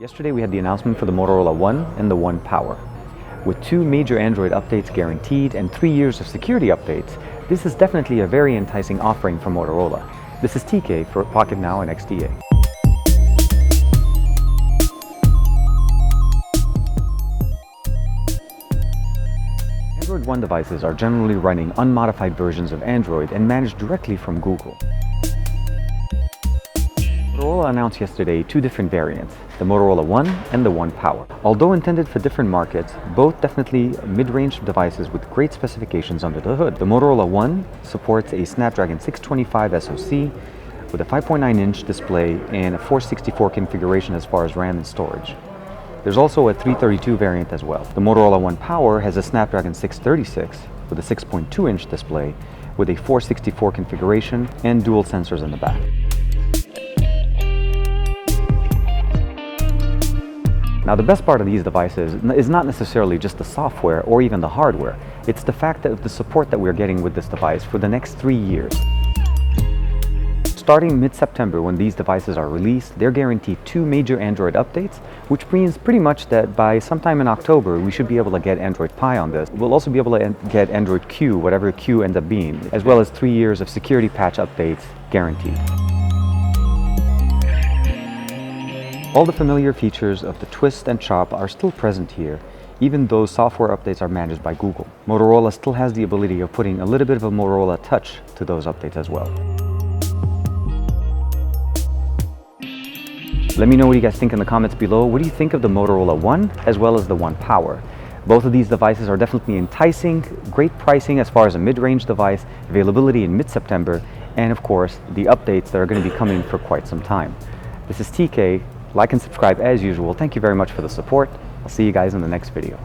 Yesterday we had the announcement for the Motorola One and the One Power. With 2 major Android updates guaranteed and 3 years of security updates, this is definitely a very enticing offering from Motorola. This is TK for Pocketnow and XDA. Android One devices are generally running unmodified versions of Android and managed directly from Google. Motorola announced yesterday 2 different variants, the Motorola One and the One Power. Although intended for different markets, both definitely mid-range devices with great specifications under the hood. The Motorola One supports a Snapdragon 625 SoC with a 5.9-inch display and a 464 configuration as far as RAM and storage. There's also a 332 variant as well. The Motorola One Power has a Snapdragon 636 with a 6.2-inch display with a 464 configuration and dual sensors in the back. Now, the best part of these devices is not necessarily just the software or even the hardware. It's the fact that the support that we're getting with this device for the next 3 years. Starting mid-September, when these devices are released, they're guaranteed 2 major Android updates, which means pretty much that by sometime in October, we should be able to get Android Pie on this. We'll also be able to get Android Q, whatever Q ends up being, as well as 3 years of security patch updates guaranteed. All the familiar features of the twist and chop are still present here, even though software updates are managed by Google. Motorola still has the ability of putting a little bit of a Motorola touch to those updates as well. Let me know what you guys think in the comments below. What do you think of the Motorola One as well as the One Power? Both of these devices are definitely enticing, great pricing as far as a mid-range device, availability in mid-September, and of course, the updates that are going to be coming for quite some time. This is TK. Like and subscribe as usual. Thank you very much for the support. I'll see you guys in the next video.